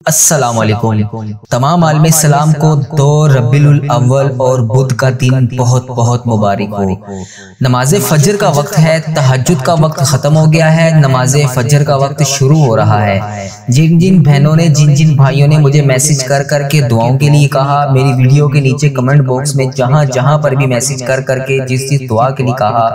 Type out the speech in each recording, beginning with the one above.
السلام علیکم تمام عالم اسلام کو 2 ربیع الاول اور بدھ کا دن بہت بہت مبارک ہو۔ نماز فجر کا وقت ہے، تہجد کا وقت ختم ہو گیا ہے، نماز فجر کا وقت شروع ہو رہا ہے۔ جن جن بہنوں نے جن بھائیوں نے مجھے میسج کر کے دعاؤں کے لیے کہا، میری ویڈیو کے نیچے کمنٹ باکس میں جہاں پر بھی میسج کر کے جس دعا کے لیے کہا،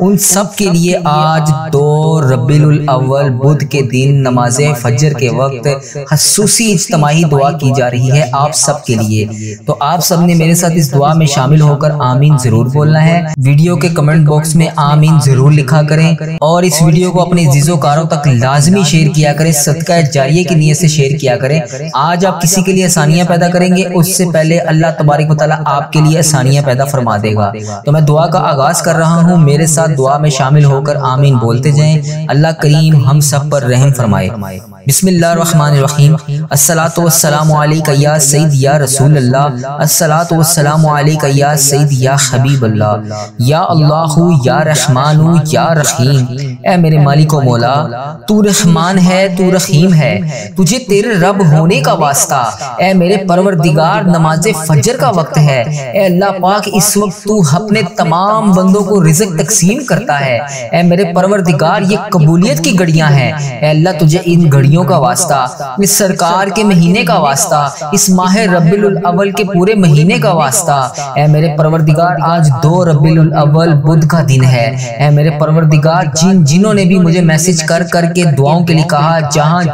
ان سب کے لیے آج 2 ربیع الاول بدھ کے دن نماز فجر کے وقت خصوصی اجتماعی دعا کی جا رہی ہے آپ سب کے لیے۔ تو آپ سب نے میرے ساتھ اس دعا میں شامل ہو کر آمین ضرور بولنا ہے۔ ویڈیو کے کمنٹ باکس میں آمین ضرور لکھا کریں اور اس ویڈیو کو اپنے عزیز و کاروں تک لازمی شیئر کیا کریں، صدقہ جاریہ کی نیت سے شیئر کیا کریں۔ آج آپ کسی کے لیے آسانیاں پیدا کریں گے، اس سے پہلے اللہ تبارک و تعالیٰ آپ کے لیے آسانیاں پیدا فرما دے گا۔ تو میں دعا کا آغاز کر رہا ہوں، میرے ساتھ دعا میں شامل ہو کر آمین بولتے جائیں۔ اللہ کریم ہم سب پر رحم فرمائے۔ بسم اللہ الرحمن الرحیم۔ الصلاۃ والسلام علیک یا سید یا رسول اللہ، الصلاۃ والسلام علیک یا سید یا حبیب اللہ، یا اللہ یا رحمان یا رحیم۔ اے میرے مالک و مولا، تو رحمان ہے، تو رحیم ہے، تجھے تیرے رب ہونے کا واسطہ۔ اے میرے پروردگار، نماز فجر کا وقت ہے، اے اللہ پاک اس وقت تو اپنے تمام بندوں کو رزق تقسیم کرتا ہے۔ اے میرے پروردگار، یہ قبولیت کی گھڑیاں ہیں، اے اللہ تجھے ان گھڑیوں کا واسطہ، اس سرکار کے مہینے کا واسطہ، اس ماہ ربیع الاول کے پورے مہینے کا واسطہ۔ اے میرے پروردگار، آج 2 ربیع الاول بدھ کا دن ہے۔ اے میرے پروردگار، جنہوں نے بھی مجھے میسج کر کے دعاؤں کے لیے کہا،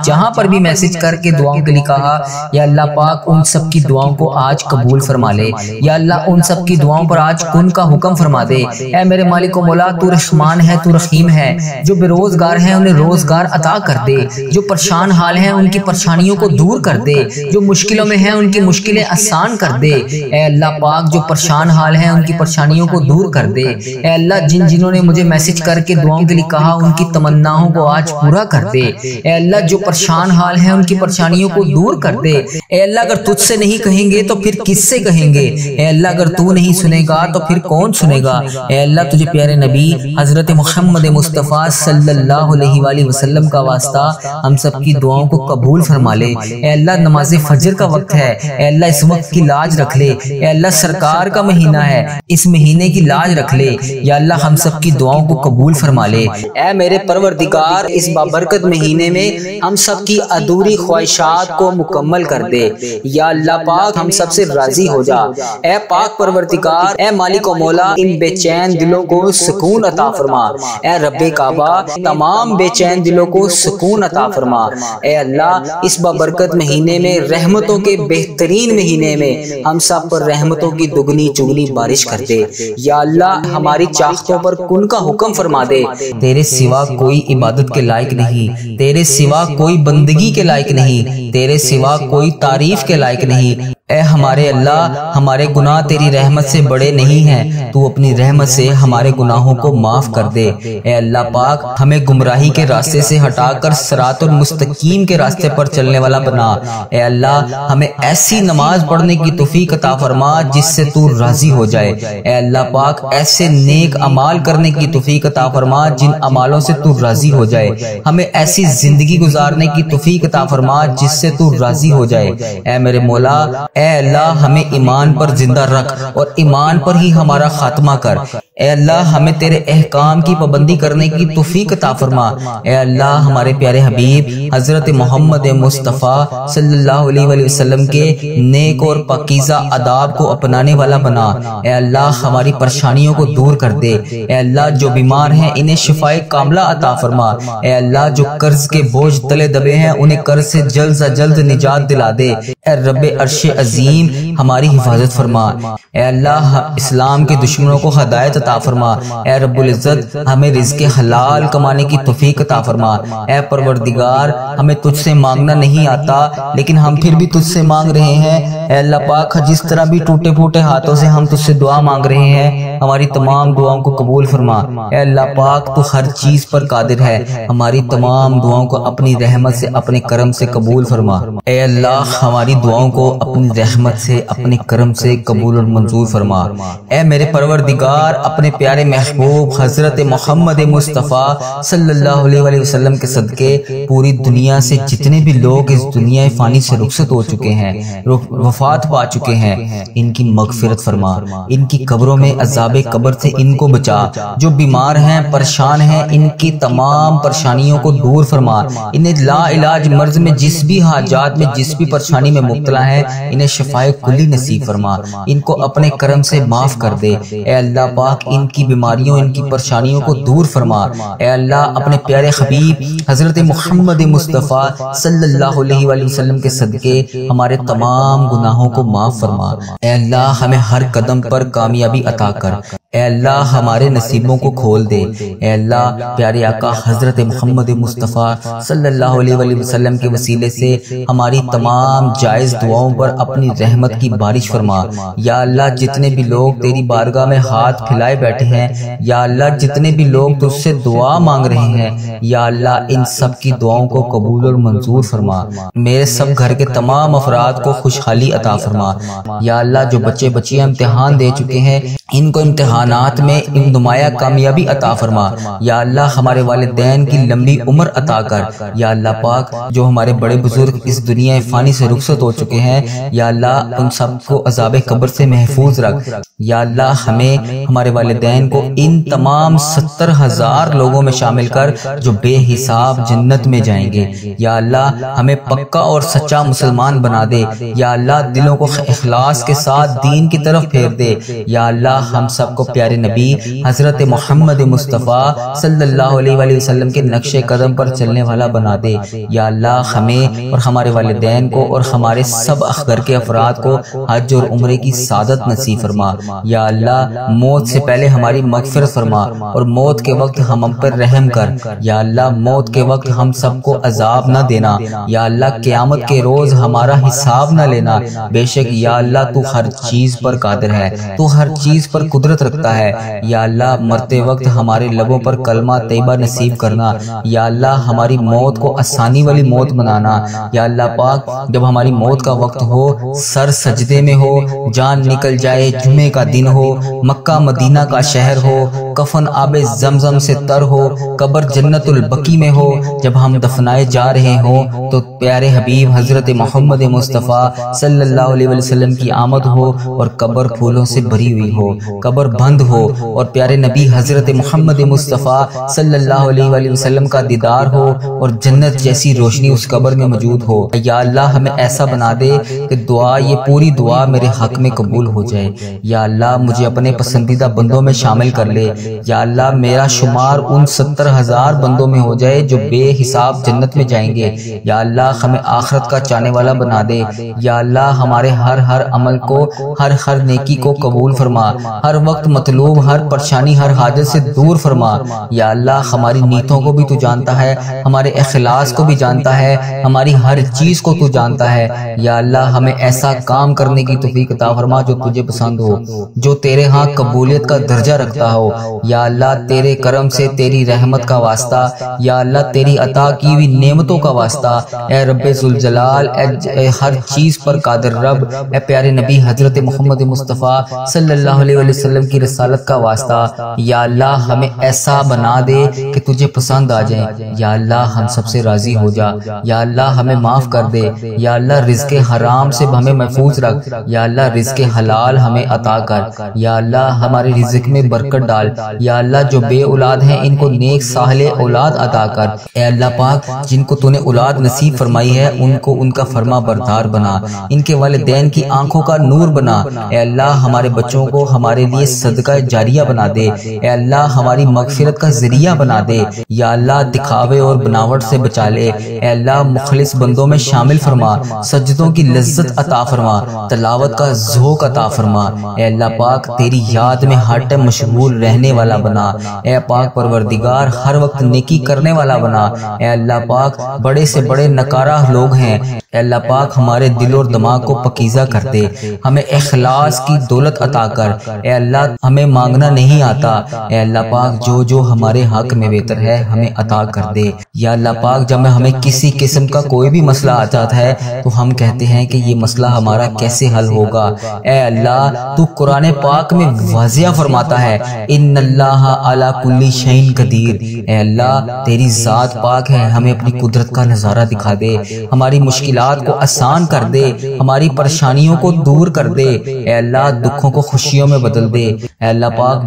جہاں پر بھی میسج کر کے دعاؤں کے لیے کہا، یا اللہ پاک ان سب کی دعاؤں کو آج قبول فرما لے۔ یا اللہ ان سب کی دعاؤں پر آج کن کا حکم فرما دے۔ اے میرے مالک و مولا، تو رحمان ہے، تو رحیم ہے، جو بے روزگار ہیں انہیں روزگار عطا کر دے، جو پریشان حال ہیں ان کی پریشانیوں کو دور کر دے، جو مشکلوں میں ہیں ان کی مشکلیں آسان کر دے۔ اے اللہ پاک، جو پریشان حال ہیں ان کی پریشانیوں کو دور کر دے۔ اے اللہ جنہوں نے مجھے میسج کر کے دعاؤں کے لیے کہا، ان کی تمناؤں کو آج پورا کر دے۔ اے اللہ جو پریشان حال ہیں ان کی پریشانیوں کو دور کر دے۔ اے اللہ اگر تجھ سے نہیں کہیں گے تو پھر کس سے کہیں گے؟ اے اللہ اگر تو نہیں سنے گا تو پھر کون سنے گا؟ اے اللہ تجھے پیارے نبی حضرت محمد مصطفیٰ صلی اللہ علیہ وآلہ وسلم کا واسطہ ہم سب کی دعاؤں کو قبول فرما لے۔ اے اللہ نماز فجر کا وقت ہے، اے اللہ اس وقت کی لاج رکھ لے۔ اے اللہ سرکار کا مہینہ ہے، اس مہینے کی لاج رکھ لے۔ یا اللہ ہم سب کی دعاؤں کو قبول فرما لے۔ اے میرے پروردگار، اس بابرکت مہینے میں ہم سب کی ادھوری خواہشات کو مکمل کر دے۔ یا اللہ پاک ہم سب سے راضی ہو جا۔ اے پاک پروردگار، اے مالک و مولا، ان بے چین دلوں کو سکون عطا فرما۔ اے رب کعبہ، تمام بے چین دلوں کو سکون عطا فرما۔ اے اللہ اس بابرکت مہینے میں، رحمتوں کے بہترین مہینے میں ہم سب پر رحمتوں کی دگنی چگنی بارش کر دے۔ یا اللہ ہماری چاہتوں پر کن کا حکم فرما دے۔ تیرے سوا کوئی عبادت کے لائق نہیں، تیرے سوا کوئی بندگی کے لائق نہیں، تیرے سوا کوئی تعریف کے لائق نہیں۔ اے ہمارے اللہ، ہمارے گناہ تیری رحمت سے بڑے نہیں ہیں، تو اپنی رحمت سے ہمارے گناہوں کو معاف کر دے۔ اے اللہ پاک ہمیں گمراہی کے راستے سے ہٹا کر صراط المستقیم کے راستے پر چلنے والا بنا۔ اے اللہ ہمیں ایسی نماز پڑھنے کی توفیق عطا فرما جس سے تو راضی ہو جائے۔ اے اللہ پاک ایسے نیک اعمال کرنے کی توفیق عطا فرما جن اعمالوں سے تو راضی ہو جائے۔ ہمیں ایسی زندگی گزارنے کی توفیق عطا فرما جس سے تو راضی ہو جائے۔ اے میرے مولا، اے اللہ ہمیں ایمان پر زندہ رکھ اور ایمان پر ہی ہمارا خاتمہ کر۔ اے اللہ ہمیں تیرے احکام کی پابندی کرنے کی توفیق عطا فرما۔ اے اللہ ہمارے پیارے حبیب حضرت محمد مصطفیٰ صلی اللہ علیہ وآلہ وسلم کے نیک اور پاکیزہ آداب کو اپنانے والا بنا۔ اے اللہ ہماری پریشانیوں کو دور کر دے۔ اے اللہ جو بیمار ہیں انہیں شفائے کاملہ عطا فرما۔ اے اللہ جو قرض کے بوجھ تلے دبے ہیں انہیں قرض سے جلد سے جلد نجات دلا دے۔ اے رب عرش عظیم ہماری حفاظت فرما۔ اے اللہ اسلام کے دشمنوں کو ہدایت عطا فرما۔ اے رب العزت ہمیں رزق حلال کمانے کی توفیق عطا فرما۔ اے پروردگار ہمیں تجھ سے مانگنا نہیں آتا لیکن ہم پھر بھی تجھ سے مانگ رہے ہیں۔ اے اللہ پاک جس طرح بھی ٹوٹے پھوٹے ہاتھوں سے ہم تجھ سے دعا مانگ رہے ہیں، ہماری تمام دعاؤں کو قبول فرما۔ اے اللہ پاک تو ہر چیز پر قادر ہے، ہماری تمام دعاؤں کو اپنی رحمت سے اپنے کرم سے قبول فرما۔ اے اللہ ہماری دعاؤں کو اپنی رحمت سے اپنے کرم سے قبول اور منظور فرما۔ اے میرے پروردگار، اپنے پیارے محبوب حضرت محمد مصطفیٰ صلی اللہ علیہ وسلم کے صدقے پوری دنیا سے جتنے بھی لوگ اس دنیا فانی سے رخصت ہو چکے ہیں، وفات پا چکے ہیں، ان کی مغفرت فرما، ان کی قبروں میں عذاب قبر سے ان کو بچا، جو بیمار ہیں، پریشان ہیں، ان کی تمام پریشانیوں کو دور فرما، انہیں لا علاج مرض میں جس بھی حاجات میں جس بھی پریشانی میں مبتلا ہے انہیں شفائے کلی نصیب فرما، ان کو اپنے کرم سے معاف کر دے۔ اے اللہ پاک، ان کی بیماریوں، ان کی پریشانیوں کو دور فرما۔ اے اللہ، اپنے پیارے حبیب حضرت محمد مصطفیٰ صلی اللہ علیہ وآلہ وسلم کے صدقے ہمارے تمام گناہوں کو معاف فرما۔ اے اللہ، ہمیں ہر قدم پر کامیابی عطا کر۔ اے اللہ، ہمارے نصیبوں کو کھول دے۔ اے اللہ، پیارے آقا حضرت محمد مصطفیٰ صلی اللہ علیہ وآلہ وسلم کے وسیلے سے ہماری تمام جائز دعاؤں پر اپنی رحمت کی بارش فرما۔ یا اللہ، جتنے بھی لوگ تیری بارگاہ میں ہاتھ پھیلائے بیٹھے ہیں، یا اللہ جتنے بھی لوگ تجھ سے دعا مانگ رہے ہیں، یا اللہ ان سب کی دعاؤں کو قبول اور منظور فرما۔ میرے سب گھر کے تمام افراد کو خوشحالی عطا فرما۔ یا اللہ، جو بچے بچیاں امتحان دے چکے ہیں ان کو امتحانات میں نمایاں کامیابی عطا فرما۔ یا اللہ، ہمارے والدین کی لمبی عمر عطا کر۔ یا اللہ پاک، جو ہمارے بڑے بزرگ اس دنیا فانی سے رخصت ہو چکے ہیں، یا اللہ ان سب کو عذاب قبر سے محفوظ رکھ۔ یا اللہ، ہمیں، ہمارے والدین کو ان تمام 70,000 لوگوں میں شامل کر جو بے حساب جنت میں جائیں گے۔ یا اللہ، ہمیں پکا اور سچا مسلمان بنا دے۔ یا اللہ، دلوں کو اخلاص کے ساتھ دین کی طرف پھیر دے۔ یا اللہ، ہم سب کو پیارے نبی حضرت محمد مصطفیٰ صلی اللہ علیہ وآلہ وسلم کے نقش قدم پر چلنے والا بنا دے۔ یا اللہ، ہمیں اور ہمارے والدین کو اور ہمارے سب گھر کے افراد کو حج اور عمرے کی سعادت نصیب فرما۔ یا اللہ، موت سے پہلے ہماری مغفرت فرما اور موت کے وقت ہم پر رحم کر۔ یا اللہ، موت کے وقت ہم سب کو عذاب نہ دینا۔ یا اللہ، قیامت کے روز ہمارا حساب نہ لینا۔ بے شک یا اللہ، تو ہر چیز پر قادر ہے، تو ہر چیز پر قدرت رکھتا ہے۔ یا اللہ، مرتے وقت ہمارے لبوں پر کلمہ طیبہ نصیب کرنا۔ یا اللہ، ہماری موت کو آسانی والی موت بنانا۔ یا اللہ پاک، جب ہماری موت کا وقت ہو، سر سجدے میں ہو، جان نکل جائے، جمعے کا دن ہو، مکہ مدینہ کا شہر ہو، کفن آب زمزم سے تر ہو، قبر جنت البقیع میں ہو، جب ہم دفنائے جا رہے ہوں تو پیارے حبیب حضرت محمد مصطفیٰ صلی اللہ علیہ وسلم کی آمد ہو اور قبر پھولوں سے بھری ہوئی ہو، قبر بند ہو اور پیارے نبی حضرت محمد مصطفیٰ صلی اللہ علیہ وسلم کا دیدار ہو اور جنت جیسی روشنی اس قبر میں موجود ہو۔ یا اللہ، ہمیں ایسا بنا دے کہ دعا، یہ پوری دعا میرے حق میں قبول ہو جائے۔ یا اللہ، مجھے اپنے پسندیدہ بندوں میں شامل کر لے۔ یا اللہ، میرا شمار ان 70,000 بندوں میں ہو جائے جو بے حساب جنت میں جائیں گے۔ یا اللہ، ہمیں آخرت کا چاہنے والا بنا دے۔ یا اللہ، ہمارے ہر عمل کو، ہر نیکی کو قبول فرما، ہر وقت مطلوب، ہر پریشانی، ہر حاجت سے دور فرما۔ یا اللہ، ہماری نیتوں کو بھی تو جانتا ہے، ہمارے اخلاص کو بھی جانتا ہے، ہماری ہر چیز کو تو جانتا ہے۔ یا اللہ، ہمیں ایسا کام کرنے کی توفیق عطا فرما جو تجھے پسند ہو، جو تیرے ہاں قبولیت کا درجہ رکھتا ہو۔ یا اللہ، تیرے کرم سے، تیری رحمت کا واسطہ، یا اللہ تیری عطا کی ہوئی نعمتوں کا واسطہ، اے رب ذوالجلال، اے ہر چیز پر قادر رب، اے پیارے نبی حضرت محمد مصطفیٰ صلی اللہ علیہ وسلم کی رسالت کا واسطہ، یا اللہ ہمیں ایسا بنا دے کہ تجھے پسند آ جائیں۔ یا اللہ، ہم سب سے راضی ہو جا۔ یا اللہ، ہمیں معاف کر دے۔ یا اللہ، رزق حرام سے ہمیں محفوظ رکھ۔ یا اللہ، رزق حلال ہمیں عطا کر۔ یا اللہ، ہمارے رزق میں برکت ڈال۔ یا اللہ، جو بے اولاد ہیں ان کو نیک صالح اولاد عطا کر۔ اے اللہ پاک، جن کو تو نے اولاد نصیب فرمائی ہے ان کو ان کا فرما بردار بنا، ان کے والدین کی آنکھوں کا نور بنا۔ اے اللہ، ہمارے بچوں کو ہمارے لیے صدقہ جاریہ بنا دے۔ اے اللہ، ہماری مغفرت کا ذریعہ بنا دے۔ یا اللہ، دکھاوے اور بناوٹ سے بچا لے۔ اے اللہ، مخلص بندوں میں شامل فرما، سجدوں کی لذت عطا فرما، تلاوت کا ذوق عطا فرما۔ اے اللہ پاک، تیری یاد میں ہر ٹائم مشغول رہنے والا بنا۔ اے پاک پروردگار، ہر وقت نیکی کرنے والا بنا۔ اے اللہ پاک، بڑے سے بڑے نکارہ لوگ ہیں، اے اللہ پاک ہمارے دل اور دماغ کو پکیزہ کر دے، ہمیں اخلاص کی دولت عطا کر۔ اے اللہ ہمیں مانگنا نہیں آتا، اے اللہ پاک جو جو ہمارے حق میں بہتر ہے ہمیں عطا کر دے۔ یا اللہ پاک جب ہمیں کسی قسم کا کوئی بھی مسئلہ آ جاتا ہے تو ہم کہتے ہیں کہ یہ مسئلہ ہمارا کیسے حل ہوگا، اے اللہ تو قرآن پاک میں واضح فرماتا ہے ان اللہ علی کل شیء قدیر۔ اے اللہ تیری ذات پاک ہے، ہمیں اپنی قدرت کا نظارہ دکھا دے، ہماری مشکلات کو آسان کر دے، ہماری پریشانیوں کو دور کر دے، اے اللہ دکھوں کو خوشیوں میں بدل دے، اے اللہ پاک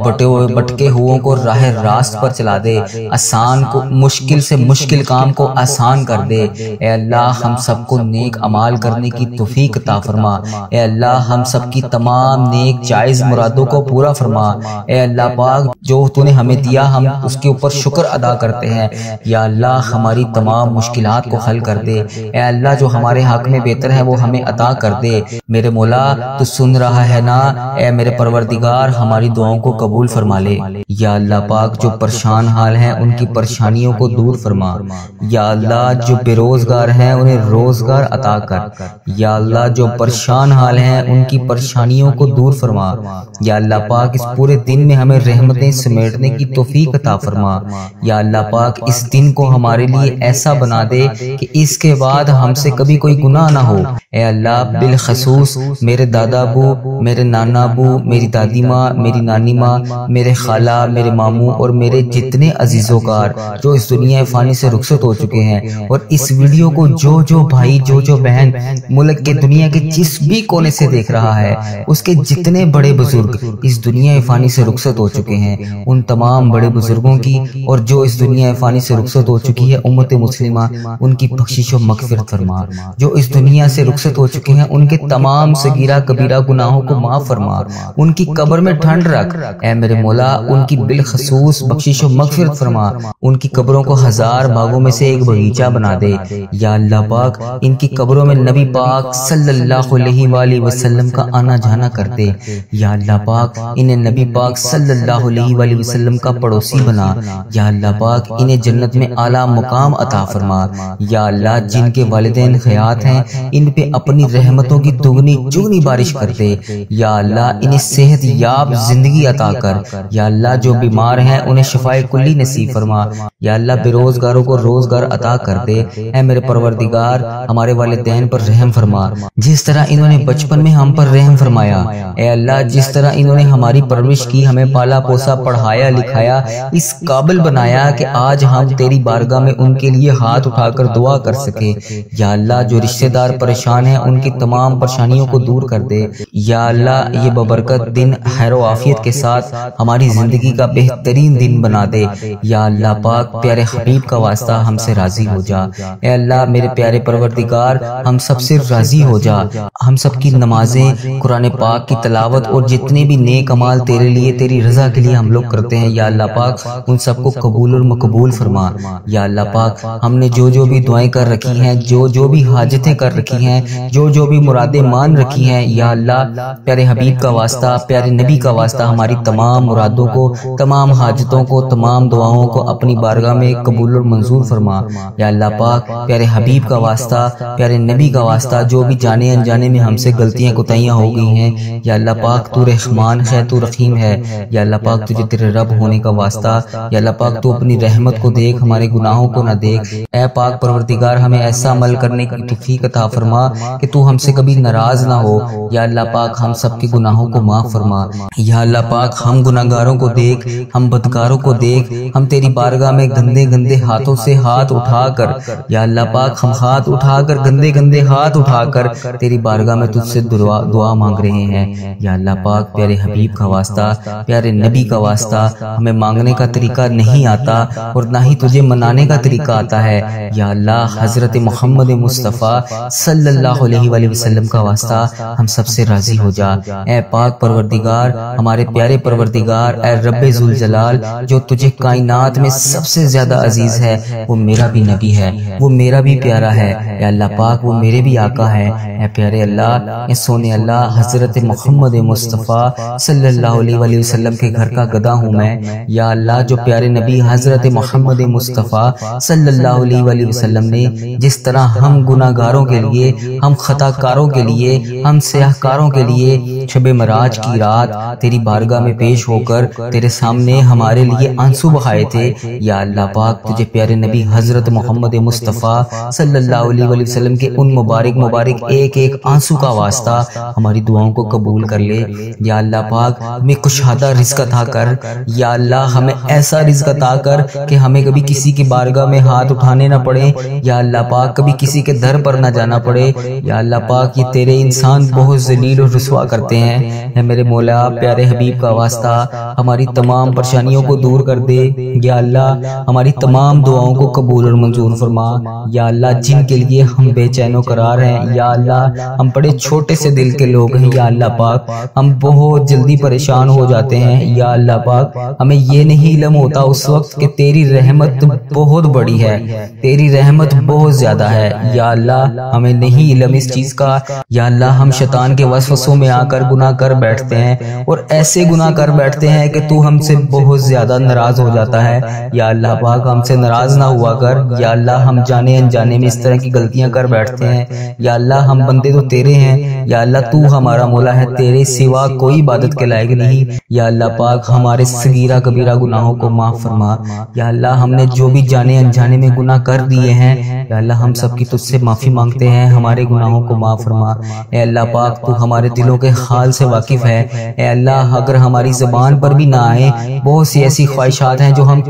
بٹکے ہوئوں کو راہ راست پر چلا دے، آسان کو مشکل سے مشکل کام کو آسان کر دے، اے اللہ ہم سب کو نیک اعمال کرنے کی توفیق عطا فرما، اے اللہ ہم سب کی تمام نیک جائز مرادوں کو پورا فرما، اے اللہ پاک جو تو نے ہمیں دیا ہم اس کے اوپر شکر ادا کرتے ہیں، یا اللہ ہماری تمام مشکلات کو حل کر دے، اے اللہ جو ہمارے حق میں بہتر ہے وہ ہمیں عطا کر دے، میرے مولا تو سن رہا ہے نا، اے میرے پروردگار ہماری دعاؤں کو قبول فرما لے، یا اللہ پاک جو پریشان حال ہیں ان کی پریشانیوں کو دور فرما، یا اللہ جو بے روزگار ہیں انہیں روزگار عطا کر، یا اللہ جو پریشان حال ہیں ان کی پریشانیوں کو دور فرما، یا اللہ پاک اس پورے دن میں ہمیں رحمتیں سمیٹنے کی توفیق عطا فرما، یا اللہ پاک اس دن کو ہمارے لیے ایسا بنا دے کہ اس کے بعد ہم سے کبھی کوئی گناہ نہ ہو، اے اللہ بالخصوص میرے دادا ابو، میرے نانا ابو، میری دادی ماں، میری نانی ماں، میرے خالہ، میرے ماموں اور میرے جتنے عزیزوں کار جو اس دنیا فانی سے رخصت ہو چکے ہیں، اور اس ویڈیو کو جو بھائی جو بہن ملک کے دنیا کے جس بھی کونے سے دیکھ رہا ہے، اس کے جتنے بڑے بزرگ اس دنیا فانی سے رخصت ہو چکے ہیں، ان تمام بڑے بزرگوں کی اور جو اس دنیا فانی سے رخصت ہو چکی ہے امت مسلمہ ان کی بخشش و مغفرت فرما، جو اس دنیا سے رخصت ہو چکے ہیں ان کے تمام صغیرہ کبیرہ گناہوں کو معاف فرما، ان کی قبر میں ٹھنڈ رکھ، اے میرے مولا ان کی بالخصوص بخشش و مغفرت فرما، ان کی قبروں کو 1000 باغوں میں سے ایک باغیچہ بنا دے، یا اللہ پاک ان کی قبروں میں نبی پاک صلی اللہ علیہ وآلہ وسلم کا آنا جانا کر دے، یا اللہ پاک انہیں نبی پاک صلی اللہ علیہ وآلہ وسلم کا پڑوسی بنا، یا اللہ پاک انہیں جنت میں اعلیٰ مقام عطا فرما، یا اللہ جن کے والدین حیات ہیں ان پہ اپنی رحمتوں کی دگنی چگنی بارش کر دے، یا اللہ انہیں صحت یاب زندگی عطا کر، یا اللہ جو بیمار ہیں انہیں شفائے کلی نصیب فرما، یا اللہ بے روزگاروں کو روزگار عطا کر دے، اے میرے پروردگار ہمارے والدین پر رحم فرما، جس طرح انہوں نے بچپن میں ہم پر رحم فرمایا، اے اللہ جس طرح انہوں نے ہماری پرورش کی، ہمیں پالا پوسا، پڑھایا لکھایا، اس قابل بنایا کہ آج ہم تیری بارگاہ میں ان کے لیے ہاتھ اٹھا کر دعا کر سکے، یا اللہ جو رشتہ دار پریشان ہیں ان کی تمام پریشانیوں کو دور کر دے، یا اللہ یہ ببرکت دن خیر و عافیت کے ساتھ ہماری زندگی کا بہترین دن بنا دے، یا اللہ پاک پیارے حبیب کا واسطہ ہم سے راضی ہو جا، اے اللہ میرے پیارے پروردگار ہم سب سے راضی ہو جا، ہم سب کی نمازیں، قرآن پاک کی تلاوت اور جتنے بھی نیک اعمال تیرے لیے تیری رضا کے لیے ہم لوگ کرتے ہیں، یا اللہ پاک ان سب کو قبول اور مقبول فرما، یا اللہ پاک ہم نے جو بھی دعائیں کر رکھی ہیں، جو بھی حاجتیں کر رکھی ہیں، جو بھی مرادیں مان رکھی ہیں، یا اللہ پیارے حبیب کا واسطہ، پیارے نبی کا واسطہ ہماری تمام مرادوں کو، تمام حاجتوں کو، تمام دعاؤں کو اپنی بارگاہ میں قبول اور منظور فرما، یا اللہ پاک پیارے حبیب کا واسطہ، پیارے نبی کا واسطہ جو بھی جانے انجانے میں ہم سے غلطیاں کوتاہیاں ہو گئی ہیں، یا اللہ پاک تو رحمان ہے، تو رحیم ہے، یا اللہ پاک تجھے تیرے رب ہونے کا واسطہ، یا اللہ پاک تو اپنی رحمت کو دیکھ، ہمارے گناہوں کو نہ دیکھ، اے پاک پروردگار ہمیں ایسا عمل کرنے کی توفیق عطا فرما کہ تو ہم سے کبھی ناراض نہ ہو، یا اللہ پاک ہم سب کے گناہوں کو معاف فرما، یا اللہ پاک ہم گناہگاروں کو دیکھ، ہم بدکاروں کو دیکھ، ہم تیری بارگاہ میں گندے ہاتھوں سے ہاتھ اٹھا کر، یا اللہ پاک ہم ہاتھ اٹھا کر گندے ہاتھ اٹھا کر تیری بارگاہ میں تجھ سے دعا مانگ رہے ہیں، یا اللہ پاک پیارے حبیب کا واسطہ، پیارے نبی کا واسطہ ہمیں مانگنے کا طریقہ نہیں آتا اور نہ ہی تجھے منانے کا طریقہ آتا ہے، یا اللہ حضرت محمد مصطفیٰ صلی اللہ علیہ وآلہ وسلم کا واسطہ ہم سب سے راضی ہو جا، اے پاک پروردگار ہمارے پیارے پروردگار، اے رب ذوالجلال جو تجھے کائنات میں سب سے سے زیادہ عزیز ہے وہ میرا بھی نبی ہے، وہ میرا بھی پیارا ہے۔ اے اللہ پاک وہ میرے بھی آقا ہے۔ اے پیارے اللہ، اے سونے اللہ، حضرت محمد مصطفیٰ صلی اللہ علیہ وآلہ وسلم کے گھر کا گدا ہوں میں۔ یا اللہ، جو پیارے نبی حضرت محمد مصطفیٰ صلی اللہ علیہ وآلہ وسلم نے جس طرح ہم گناہگاروں کے لیے، ہم خطا کاروں کے لیے، ہم سیاہ کاروں کے لیے شب معراج کی رات تیری بارگاہ میں پیش ہو کر تیرے سامنے ہمارے لیے آنسو بہائے تھے، یا اللہ پاک تجھے پیارے نبی حضرت محمد مصطفیٰ صلی اللہ علیہ وآلہ وسلم کے ان مبارک ایک ایک آنسو کا واسطہ ہماری دعاؤں کو قبول کر لے۔ یا اللہ پاک ہمیں کشادہ رزق عطا کر، یا اللہ ہمیں ایسا رزق عطا کر کہ ہمیں کبھی کسی کی بارگاہ میں ہاتھ اٹھانے نہ پڑے، یا اللہ پاک کبھی کسی کے در پر نہ جانا پڑے۔ یا اللہ پاک یہ تیرے انسان بہت ذلیل اور رسوا کرتے ہیں، اے میرے مولا پیارے حبیب کا واسطہ ہماری تمام پریشانیوں کو دور کر دے۔ یا اللہ ہماری تمام دعاؤں کو قبول اور منظور فرما۔ یا اللہ جن کے لیے ہم بے چین و قرار ہیں، یا اللہ ہم بڑے چھوٹے سے دل کے لوگ ہیں، یا اللہ پاک ہم بہت جلدی پریشان ہو جاتے ہیں، یا اللہ پاک ہمیں یہ نہیں علم ہوتا اس وقت کہ تیری رحمت بہت بڑی ہے، تیری رحمت بہت زیادہ ہے۔ یا اللہ ہمیں نہیں علم اس چیز کا، یا اللہ ہم شیطان کے وسوسوں میں آ کر گناہ کر بیٹھتے ہیں، اور ایسے گناہ کر بیٹھتے ہیں کہ تو ہم سے بہت زیادہ ناراض ہو جاتا ہے۔ یا اللہ پاک ہم سے ناراض نہ ہوا کر، یا اللہ ہم جانے انجانے میں اس طرح کی غلطیاں کر بیٹھتے ہیں۔ یا اللہ ہم بندے تو تیرے ہیں، یا اللہ تو ہمارا مولا ہے، تیرے سوا کوئی عبادت کے لائق نہیں۔ یا اللہ پاک ہمارے صغیرہ کبیرہ گناہوں کو معاف فرما۔ یا اللہ ہم نے جو بھی جانے انجانے میں گناہ کر دیے ہیں، یا اللہ ہم سب کی تجھ سے معافی مانگتے ہیں، ہمارے گناہوں کو معاف فرما۔ اے اللہ پاک تو ہمارے دلوں کے حال سے واقف ہے۔ اے اللہ اگر ہماری زبان پر بھی نہ آئے، بہت سی ایسی خواہشات ہیں جو ہم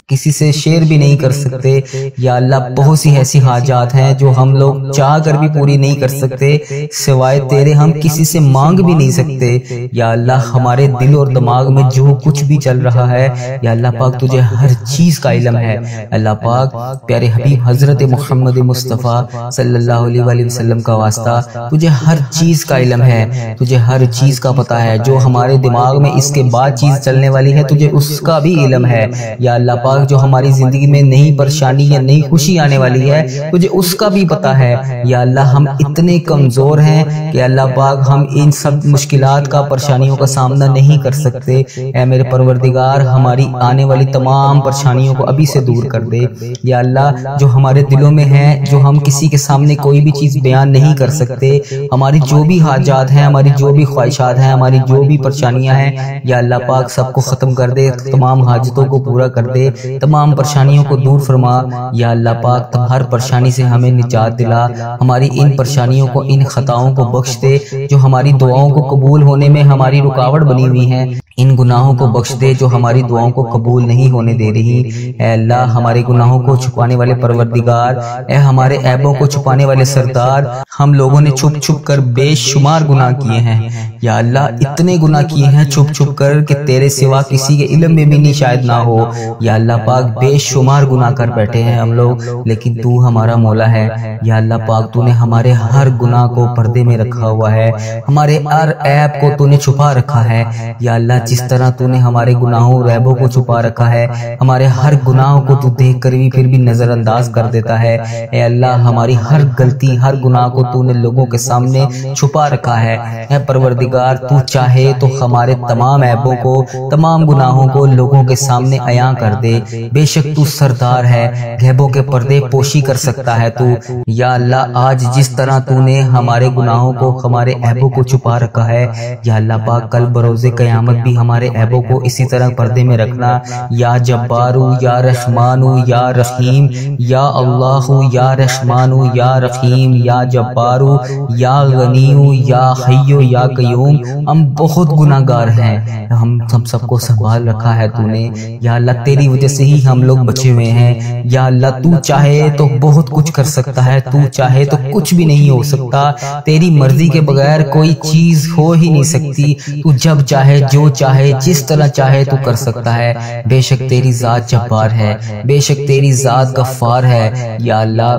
کسی سے شیئر بھی نہیں کر سکتے، یا اللہ بہت سی ایسی حاجات ہیں جو ہم لوگ چاہ کر بھی پوری نہیں کر سکتے، سوائے تیرے ہم کسی سے مانگ بھی نہیں سکتے۔ یا اللہ ہمارے دل اور دماغ میں جو کچھ بھی چل رہا ہے، یا اللہ پاک تجھے ہر چیز کا علم ہے۔ اللہ پاک پیارے حبیب حضرت محمد مصطفیٰ صلی اللہ علیہ وآلہ وسلم کا واسطہ تجھے ہر چیز کا علم ہے، تجھے ہر چیز کا پتہ ہے، جو ہمارے دماغ میں اس کے بعد چیز چلنے والی ہے تجھے اس کا بھی علم ہے۔ یا اللہ پاک جو ہماری زندگی میں نئی پریشانی یا نئی خوشی آنے والی ہے تجھے اس کا بھی پتہ ہے۔ یا اللہ ہم اتنے کمزور ہیں کہ اللہ پاک ہم ان سب مشکلات کا، پریشانیوں کا سامنا نہیں کر سکتے۔ اے میرے پروردگار ہماری آنے والی تمام پریشانیوں کو ابھی سے دور کر دے۔ یا اللہ جو ہمارے دلوں میں ہے، جو ہم کسی کے سامنے کوئی بھی چیز بیان نہیں کر سکتے، ہماری جو بھی حاجات ہیں، ہماری جو بھی خواہشات ہیں، ہماری جو بھی پریشانیاں ہیں، یا اللہ پاک سب کو ختم کر دے، تمام حاجتوں کو پورا کر دے، تمام پریشانیوں کو دور فرما۔ یا اللہ پاک تم ہر پریشانی سے ہمیں نجات دلا، ہماری ان پریشانیوں کو، ان خطاؤں کو بخش دے جو ہماری دعاؤں کو قبول ہونے میں ہماری رکاوٹ بنی ہوئی ہیں، ان گناہوں کو بخش دے جو ہماری دعاؤں کو قبول نہیں ہونے دے رہی۔ اے اللہ ہمارے گناہوں کو چھپانے والے پروردگار، اے ہمارے عیبوں کو چھپانے والے سردار، ہم لوگوں نے چھپ چھپ کر بے شمار گناہ کیے ہیں۔ یا اللہ اتنے گناہ کیے ہیں چھپ چھپ کر کہ تیرے سوا کسی کے علم میں بھی نہیں شاید نہ ہو۔ یا اللہ پاک بے شمار گناہ کر بیٹھے ہیں ہم لوگ، لیکن تو ہمارا مولا ہے۔ یا اللہ پاک تو نے ہمارے ہر گناہ کو پردے میں رکھا ہوا ہے، ہمارے ہر عیب کو تو نے چھپا رکھا ہے۔ یا اللہ جس طرح تو نے ہمارے گناہوں اور عیبوں کو چھپا رکھا ہے، ہمارے ہر گناہوں کو تو دیکھ کر بھی پھر بھی نظر انداز کر دیتا ہے۔ اے اللہ ہماری ہر غلطی، ہر گناہ کو تو نے لوگوں کے سامنے چھپا رکھا ہے۔ اے پروردگار تو چاہے تو ہمارے تمام عیبوں کو، تمام گناہوں کو لوگوں کے سامنے عیاں کر دے۔ بے شک تو سردار ہے، غیبوں کے پردے پوشی کر سکتا ہے تو۔ یا اللہ آج جس طرح تو نے ہمارے گناہوں کو، ہمارے عیبوں کو چھپا رکھا ہے، یا اللہ پاک کل بروز قیامت بھی ہمارے عیبوں کو اسی طرح پردے میں رکھنا۔ یا جبارو یا رحمانو یا رحیم، یا اللہ یا رحمانو یا رحیم، یا جبارو یا غنیو یا حیو یا قیوم۔ ہم بہت گناہ گار ہیں، ہم سب کو سنبھال رکھا ہے تو نے۔ یا اللہ تیری وجہ سے ہی ہم لوگ بچے ہوئے ہیں۔ یا اللہ تو چاہے تو بہت کچھ کر سکتا ہے، تو چاہے تو کچھ بھی نہیں ہو سکتا، تیری مرضی کے بغیر کوئی چیز ہو ہی نہیں سکتی۔ تو جب چاہے، جو چاہے، جس طرح چاہے تو کر سکتا ہے۔ بے شک تیری ذات جبار ہے، بے شک تیری ذات غفار ہے۔ یا اللہ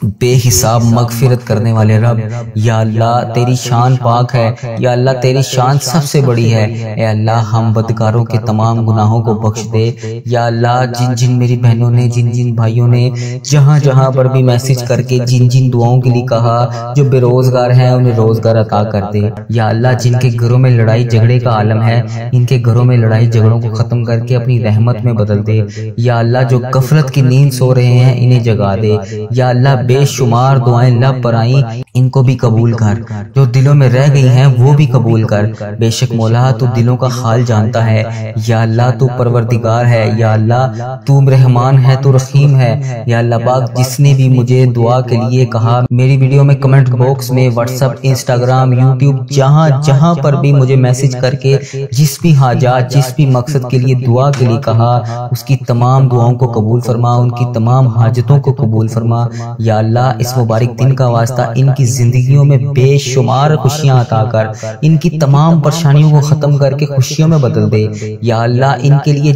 بے حساب مغفرت کرنے والے رب، یا اللہ تیری شان پاک ہے، یا اللہ تیری شان سب سے بڑی ہے۔ اے اللہ ہم بدکاروں کے تمام گناہوں کو بخش دے۔ یا اللہ جن جن میری بہنوں نے، جن جن بھائیوں نے جہاں جہاں پر بھی میسج کر کے جن جن دعاؤں کے لیے کہا، جو بے روزگار ہیں انہیں روزگار عطا کر دے۔ یا اللہ جن کے گھروں میں لڑائی جھگڑے کا عالم ہے، ان کے گھروں میں لڑائی جھگڑوں کو ختم کر کے اپنی رحمت میں بدل دے۔ یا اللہ جو غفلت کی نیند سو رہے ہیں انہیں جگا دے۔ یا اللہ بے شمار دعائیں لب پر آئیں، ان کو بھی قبول کر، جو دلوں میں رہ گئی ہیں وہ بھی قبول کر۔ بے شک مولا تو دلوں کا حال جانتا ہے۔ یا اللہ تو پروردگار ہے، یا اللہ تو رحمان ہے، تو رحیم ہے۔ یا اللہ پاک جس نے بھی مجھے دعا کے لیے کہا، میری ویڈیو میں کمنٹ باکس میں، واٹس ایپ، انسٹاگرام، یوٹیوب، جہاں جہاں پر بھی مجھے میسج کر کے جس بھی حاجات، جس بھی مقصد کے لیے دعا کے لیے کہا، اس کی تمام دعاؤں کو قبول فرما، ان کی تمام حاجتوں کو قبول فرما۔ یا اللہ اس مبارک دن کا واسطہ ان کی زندگیوں میں بے شمار خوشیاں عطا کر، ان کی تمام پریشانیوں کو ختم کر کے خوشیوں میں بدل دے۔ یا اللہ ان کے لیے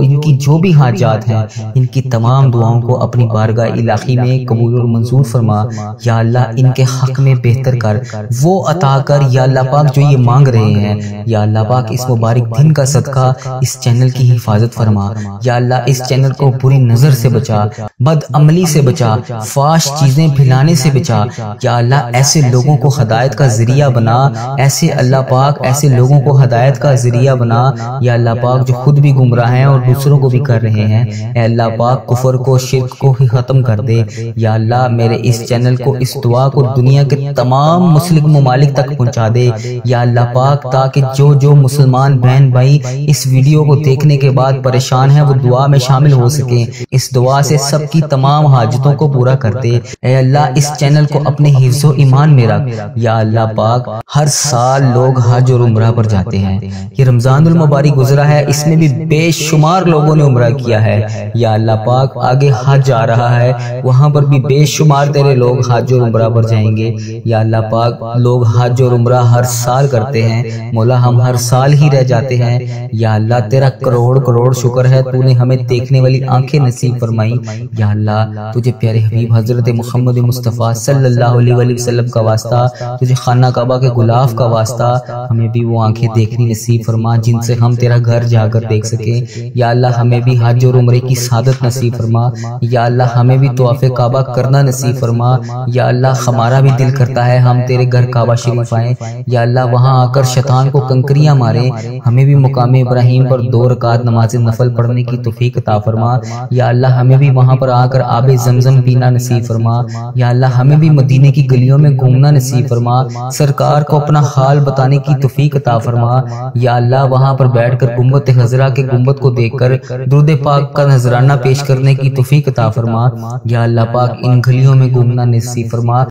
ان کی جو بھی حاجات ہیں، ان کی تمام دعاؤں کو اپنی بارگاہ الہی میں قبول اور منظور فرما۔ یا اللہ ان کے حق میں بہتر کر، وہ عطا کر یا اللہ پاک جو یہ مانگ رہے ہیں۔ یا اللہ پاک اس مبارک دن کا صدقہ اس چینل کی حفاظت فرما۔ یا اللہ اس چینل کو بری نظر سے بچا، بد عملی سے بچا، فاش چیزیں پھیلانے سے بچا۔ یا اللہ ایسے لوگوں کو ہدایت کا ذریعہ بنا، ایسے اللہ پاک ایسے لوگوں کو ہدایت کا ذریعہ بنا۔ یا اللہ پاک جو خود بھی گمراہ ہیں اور دوسروں کو بھی کر رہے ہیں، اے اللہ پاک کفر کو، شرک کو ہی ختم کر دے۔ یا اللہ میرے اس چینل کو، اس دعا کو دنیا کے تمام مسلم ممالک تک پہنچا دے۔ یا اللہ پاک تاکہ جو مسلمان بہن بھائی اس ویڈیو کو دیکھنے کے بعد پریشان ہیں وہ دعا میں شامل ہو سکیں، اس دعا سے سب کی تمام حاجتوں کو پورا کر دے۔ اے اللہ اس چینل کو اپنے حفظ و ایمان میں رکھ۔ یا اللہ پاک ہر سال لوگ حج اور عمرہ پر جاتے ہیں، یہ رمضان المبارک گزرا ہے، اس میں بھی بے شمار لوگوں نے عمرہ کیا ہے۔ یا اللہ پاک آگے حج آ رہا ہے، وہاں پر بھی بے شمار تیرے لوگ حج اور عمرہ پر جائیں گے۔ یا اللہ پاک لوگ حج اور عمرہ ہر سال کرتے ہیں، مولا ہم ہر سال ہی رہ جاتے ہیں۔ یا اللہ تیرا کروڑ کروڑ شکر ہے، تو نے ہمیں دیکھنے والی آنکھیں نصیب فرمائی۔ یا اللہ تجھے پیارے حبیب حضرت محمد مصطفیٰ صلی اللہ علیہ وسلم کا واسطہ، تجھے خانہ کعبہ کے غلاف کا واسطہ، ہمیں بھی وہ آنکھیں دیکھنی نصیب فرما جن سے ہم تیرا گھر جا کر دیکھ سکیں۔ یا اللہ ہمیں بھی حج اور عمرے کی سعادت نصیب فرما۔ یا اللہ ہمیں بھی طواف کعبہ کرنا نصیب فرما۔ یا اللہ ہمارا بھی دل کرتا ہے ہم تیرے گھر کعبہ شریف آئیں۔ یا اللہ وہاں آ کر شیطان کو کنکریاں ماریں، ہمیں بھی مقام ابراہیم پر 2 رکعت نماز نفل پڑھنے کی توفیق عطا فرما۔ یا اللہ ہمیں بھی وہاں پر آ کر آب زمزم پینا نصیب فرما۔ یا اللہ ہمیں بھی مدینے کی گلیوں میں گھومنا نصیب فرما، سرکار کو اپنا حال بتانے کی توفیق عطا فرما۔ یا اللہ وہاں پر بیٹھ کر گنبد خضرا کے گنبد کو دیکھ کر درود پاک کا نذرانہ پیش کرنے کی توفیق عطا فرما۔ یا اللہ پاک ان گلیوں میں گھومنا نصیب فرما۔